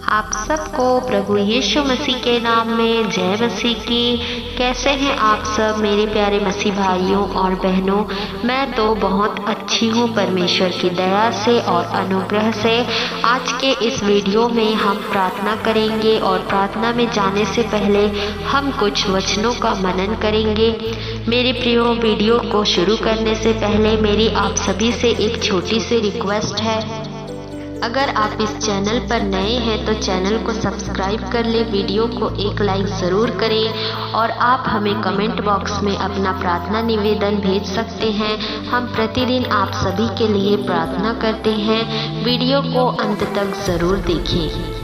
आप सबको प्रभु यीशु मसीह के नाम में जय मसीह की। कैसे हैं आप सब मेरे प्यारे मसीह भाइयों और बहनों। मैं तो बहुत अच्छी हूँ परमेश्वर की दया से और अनुग्रह से। आज के इस वीडियो में हम प्रार्थना करेंगे और प्रार्थना में जाने से पहले हम कुछ वचनों का मनन करेंगे। मेरे प्रियो, वीडियो को शुरू करने से पहले मेरी आप सभी से एक छोटी सी रिक्वेस्ट है। अगर आप इस चैनल पर नए हैं तो चैनल को सब्सक्राइब कर ले, वीडियो को एक लाइक ज़रूर करें और आप हमें कमेंट बॉक्स में अपना प्रार्थना निवेदन भेज सकते हैं। हम प्रतिदिन आप सभी के लिए प्रार्थना करते हैं। वीडियो को अंत तक ज़रूर देखें।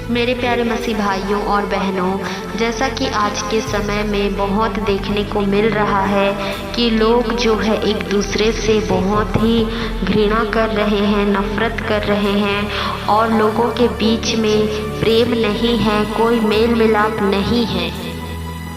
मेरे प्यारे मसीह भाइयों और बहनों, जैसा कि आज के समय में बहुत देखने को मिल रहा है कि लोग जो है एक दूसरे से बहुत ही घृणा कर रहे हैं, नफरत कर रहे हैं और लोगों के बीच में प्रेम नहीं है, कोई मेल मिलाप नहीं है,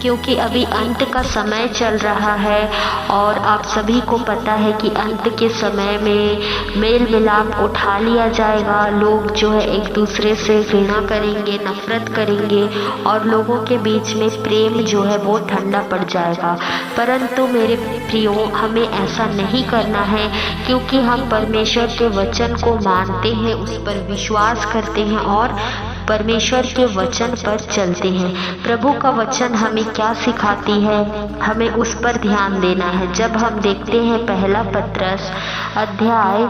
क्योंकि अभी अंत का समय चल रहा है और आप सभी को पता है कि अंत के समय में मेल मिलाप उठा लिया जाएगा। लोग जो है एक दूसरे से घृणा करेंगे, नफरत करेंगे और लोगों के बीच में प्रेम जो है वो ठंडा पड़ जाएगा। परंतु मेरे प्रियो, हमें ऐसा नहीं करना है, क्योंकि हम परमेश्वर के वचन को मानते हैं, उस पर विश्वास करते हैं और परमेश्वर के वचन पर चलते हैं। प्रभु का वचन हमें क्या सिखाती है, हमें उस पर ध्यान देना है। जब हम देखते हैं पहला पत्रस अध्याय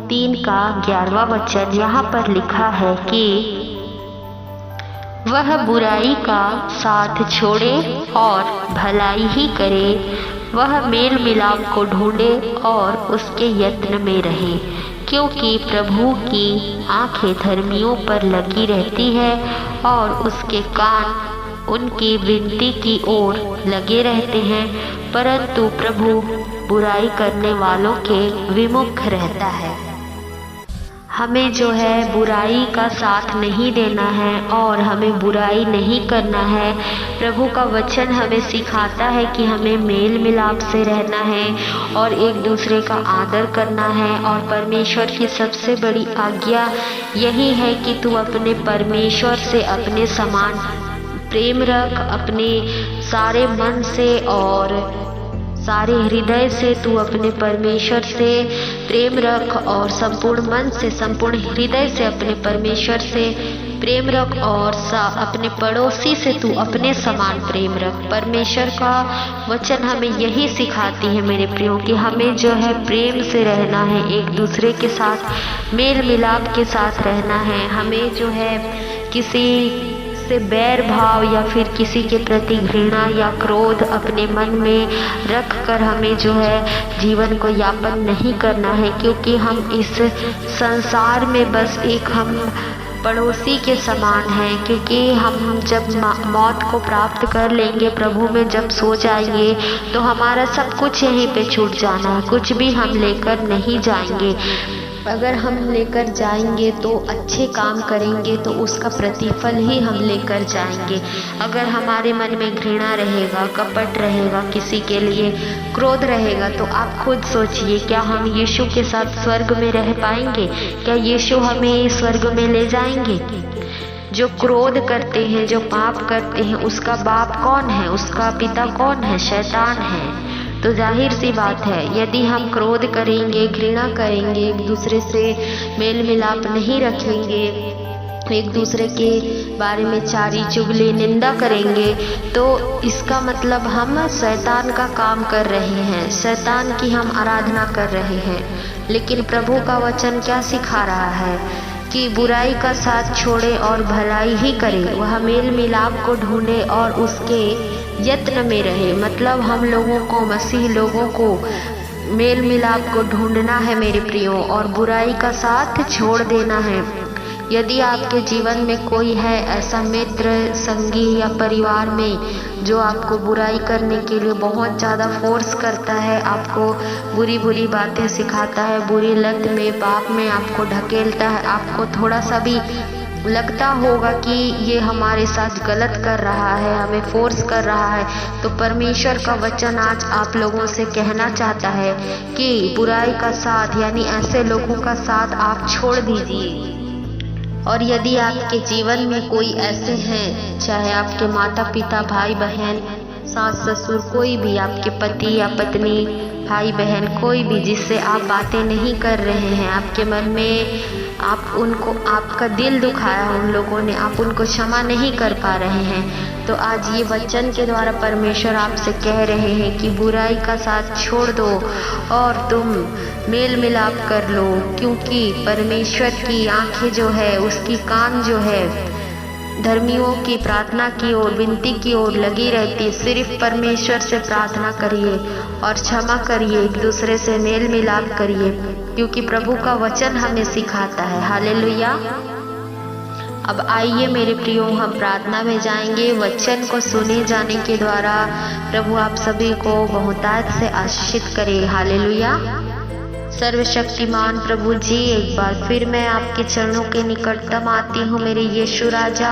3 का 11वां वचन, यहाँ पर लिखा है कि वह बुराई का साथ छोड़े और भलाई ही करे, वह मेल मिलाप को ढूंढे और उसके यत्न में रहे, क्योंकि प्रभु की आंखें धर्मियों पर लगी रहती है और उसके कान उनकी विनती की ओर लगे रहते हैं, परंतु प्रभु बुराई करने वालों के विमुख रहता है। हमें जो है बुराई का साथ नहीं देना है और हमें बुराई नहीं करना है। प्रभु का वचन हमें सिखाता है कि हमें मेल मिलाप से रहना है और एक दूसरे का आदर करना है। और परमेश्वर की सबसे बड़ी आज्ञा यही है कि तू अपने परमेश्वर से अपने समान प्रेम रख, अपने सारे मन से और सारे हृदय से तू अपने परमेश्वर से प्रेम रख और संपूर्ण मन से, संपूर्ण हृदय से अपने परमेश्वर से प्रेम रख और अपने पड़ोसी से तू अपने समान प्रेम रख। परमेश्वर का वचन हमें यही सिखाती है मेरे प्रियो कि हमें जो है प्रेम से रहना है, एक दूसरे के साथ मेल मिलाप के साथ रहना है। हमें जो है किसी से बैर भाव या फिर किसी के प्रति घृणा या क्रोध अपने मन में रख कर हमें जो है जीवन को यापन नहीं करना है, क्योंकि हम इस संसार में बस एक हम पड़ोसी के समान हैं। क्योंकि हम जब मौत को प्राप्त कर लेंगे, प्रभु में जब सो जाएंगे, तो हमारा सब कुछ यहीं पे छूट जाना है, कुछ भी हम लेकर नहीं जाएंगे। अगर हम लेकर जाएंगे तो अच्छे काम करेंगे तो उसका प्रतिफल ही हम लेकर जाएंगे। अगर हमारे मन में घृणा रहेगा, कपट रहेगा, किसी के लिए क्रोध रहेगा, तो आप खुद सोचिए, क्या हम यीशु के साथ स्वर्ग में रह पाएंगे? क्या यीशु हमें स्वर्ग में ले जाएंगे? जो क्रोध करते हैं, जो पाप करते हैं, उसका बाप कौन है? उसका पिता कौन है? शैतान है। तो जाहिर सी बात है, यदि हम क्रोध करेंगे, घृणा करेंगे, एक दूसरे से मेल मिलाप नहीं रखेंगे, एक दूसरे के बारे में चारी चुगली निंदा करेंगे, तो इसका मतलब हम शैतान का काम कर रहे हैं, शैतान की हम आराधना कर रहे हैं। लेकिन प्रभु का वचन क्या सिखा रहा है कि बुराई का साथ छोड़े और भलाई ही करे, वह मेल मिलाप को ढूंढे और उसके यत्न में रहे। मतलब हम लोगों को, मसीह लोगों को मेल मिलाप को ढूंढना है मेरे प्रियो, और बुराई का साथ छोड़ देना है। यदि आपके जीवन में कोई है ऐसा मित्र, संगी या परिवार में जो आपको बुराई करने के लिए बहुत ज़्यादा फोर्स करता है, आपको बुरी बुरी बातें सिखाता है, बुरी लत में, पाप में आपको ढकेलता है, आपको थोड़ा सा भी लगता होगा कि ये हमारे साथ गलत कर रहा है, हमें फोर्स कर रहा है, तो परमेश्वर का वचन आज आप लोगों से कहना चाहता है कि बुराई का साथ यानी ऐसे लोगों का साथ आप छोड़ दीजिए। और यदि आपके जीवन में कोई ऐसे हैं, चाहे आपके माता पिता, भाई बहन, सास ससुर, कोई भी, आपके पति या पत्नी, भाई बहन, कोई भी जिससे आप बातें नहीं कर रहे हैं, आपके मन में आप उनको, आपका दिल दुखाया उन लोगों ने, आप उनको क्षमा नहीं कर पा रहे हैं, तो आज ये वचन के द्वारा परमेश्वर आपसे कह रहे हैं कि बुराई का साथ छोड़ दो और तुम मेल मिलाप कर लो, क्योंकि परमेश्वर की आंखें जो है, उसकी कान जो है धर्मियों की प्रार्थना की ओर, विनती की ओर लगी रहती है। सिर्फ परमेश्वर से प्रार्थना करिए और क्षमा करिए, एक दूसरे से मेल मिलाप करिए, क्योंकि प्रभु का वचन हमें सिखाता है। हालेलुया। अब आइए मेरे प्रियो, हम प्रार्थना में जाएंगे। वचन को सुने जाने के द्वारा प्रभु आप सभी को बहुतायत से आशीषित करे। हालेलुया। सर्वशक्तिमान प्रभु जी, एक बार फिर मैं आपके चरणों के निकटतम आती हूँ मेरे यीशु राजा।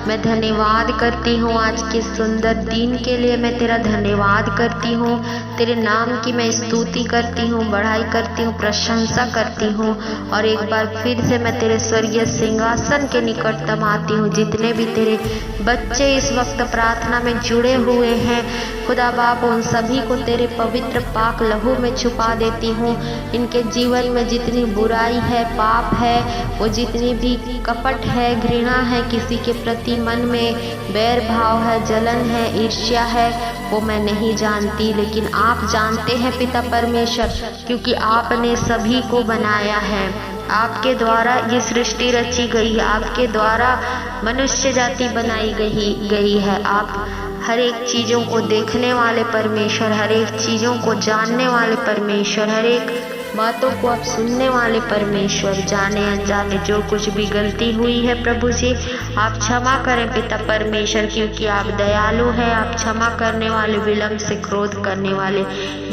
मैं धन्यवाद करती हूँ आज के सुंदर दिन के लिए, मैं तेरा धन्यवाद करती हूँ, तेरे नाम की मैं स्तुति करती हूँ, बढ़ाई करती हूँ, प्रशंसा करती हूँ। और एक बार फिर से मैं तेरे स्वर्गीय सिंहासन के निकटतम आती हूँ। जितने भी तेरे बच्चे इस वक्त प्रार्थना में जुड़े हुए हैं खुदा बाप, उन सभी को तेरे पवित्र पाक लहू में छुपा देती हूँ। इनके जीवन में जितनी बुराई है, पाप है, वो जितनी भी कपट है, घृणा है, किसी के प्रति मन में बैर भाव है, जलन है, ईर्ष्या है, वो मैं नहीं जानती, लेकिन आप जानते हैं पिता परमेश्वर, क्योंकि आपने सभी को बनाया है। आपके द्वारा ये सृष्टि रची गई है, आपके द्वारा मनुष्य जाति बनाई गई है। आप हर एक चीज़ों को देखने वाले परमेश्वर, हर एक चीज़ों को जानने वाले परमेश्वर, हर एक बातों को आप सुनने वाले परमेश्वर, जाने अनजाने जो कुछ भी गलती हुई है प्रभु जी आप क्षमा करें पिता परमेश्वर, क्योंकि आप दयालु हैं, आप क्षमा करने वाले, विलम्ब से क्रोध करने वाले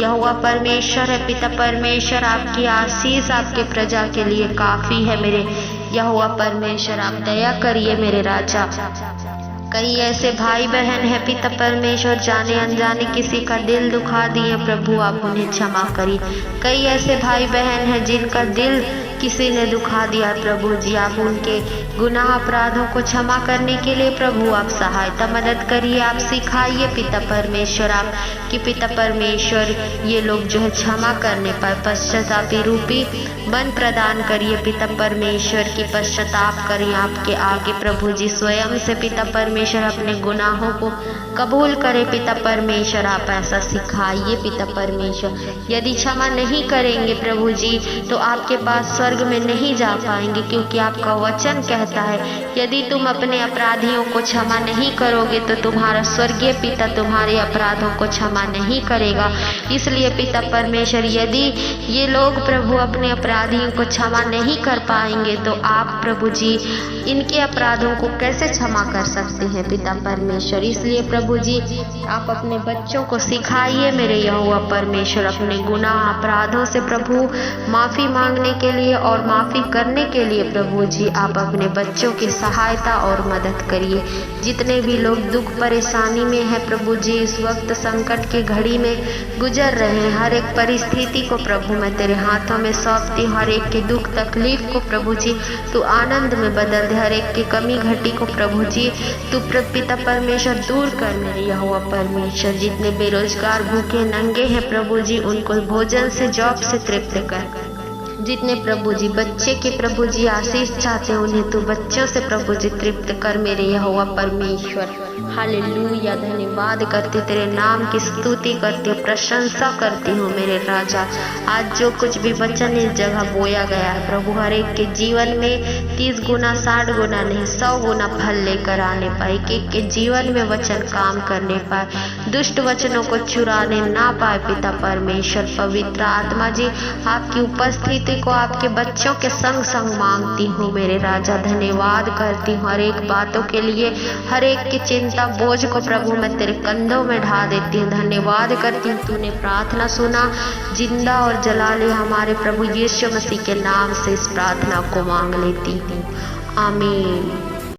यहोवा परमेश्वर है। पिता परमेश्वर, आपकी आशीष आपके प्रजा के लिए काफ़ी है मेरे यहोवा परमेश्वर, आप दया करिए मेरे राजा। कई ऐसे भाई बहन हैं पिता परमेश्वर, जाने अनजाने किसी का दिल दुखा दिए, प्रभु आप उन्हें क्षमा करिए। कई ऐसे भाई बहन हैं जिनका दिल किसी ने दुखा दिया, प्रभु जी आप उनके गुनाह अपराधों को क्षमा करने के लिए प्रभु आप सहायता मदद करिए, आप सिखाइए पिता परमेश्वर, आप कि पिता परमेश्वर ये लोग जो है क्षमा करने पर पश्चातापी रूपी मन प्रदान करिए पिता परमेश्वर की पश्चाताप करिए आपके आगे प्रभु जी स्वयं से पिता परमेश्वर अपने गुनाहों को कबूल करे पिता परमेश्वर, आप ऐसा सिखाइए पिता परमेश्वर। यदि क्षमा नहीं करेंगे प्रभु जी तो आपके पास स्वर्ग में नहीं जा पाएंगे, क्योंकि आपका वचन कहता है यदि तुम अपने अपराधियों को क्षमा नहीं करोगे तो तुम्हारा स्वर्गीय पिता तुम्हारे अपराधों को क्षमा नहीं करेगा। इसलिए पिता परमेश्वर, यदि ये लोग प्रभु अपने अपराधियों को क्षमा नहीं कर पाएंगे तो आप प्रभु जी इनके अपराधों को कैसे क्षमा कर सकते हैं पिता परमेश्वर। इसलिए प्रभु जी आप अपने बच्चों को सिखाइए मेरे यहोवा परमेश्वर, अपने गुनाह अपराधों से प्रभु माफ़ी मांगने के लिए और माफ़ी करने के लिए प्रभु जी आप अपने बच्चों की सहायता और मदद करिए। जितने भी लोग दुख परेशानी में है प्रभु जी, इस वक्त संकट की घड़ी में गुजर रहे हैं, हर एक परिस्थिति को प्रभु मैं तेरे हाथों में सौंपती हूँ। हर एक के दुख तकलीफ को प्रभु जी तू आनंद में बदल दे, हर एक की कमी घटी को प्रभु जी तू पिता परमेश्वर दूर कर मेरे यहोवा परमेश्वर। जितने बेरोजगार भूखे नंगे हैं प्रभु जी उनको भोजन से, जॉब से तृप्त कर। जितने प्रभु जी बच्चे के प्रभु जी आशीष चाहते हैं उन्हें तू बच्चों से प्रभु जी तृप्त कर मेरे यहोवा परमेश्वर। हालेलुया, धन्यवाद करती तेरे नाम की स्तुति करती हूँ, प्रशंसा करती हूँ मेरे राजा। आज जो कुछ भी वचन इस जगह बोया गया है प्रभु हर एक के जीवन में 30 गुना 60 गुना नहीं 100 गुना फल लेकर आने पाए, एक के जीवन में वचन काम करने पाए, दुष्ट वचनों को चुराने ना पाए पिता परमेश्वर। पवित्र आत्मा जी आपकी उपस्थिति को आपके बच्चों के संग संग मांगती हूँ मेरे राजा। धन्यवाद करती हूँ हर एक बातों के लिए, हर एक की चिंता बोझ को प्रभु मैं तेरे कंधों में ढा देती हूँ। धन्यवाद करती हूँ तूने प्रार्थना सुना, जिंदा और जलाली हमारे प्रभु यीशु मसीह के नाम से इस प्रार्थना को मांग लेती हूँ, आमीन।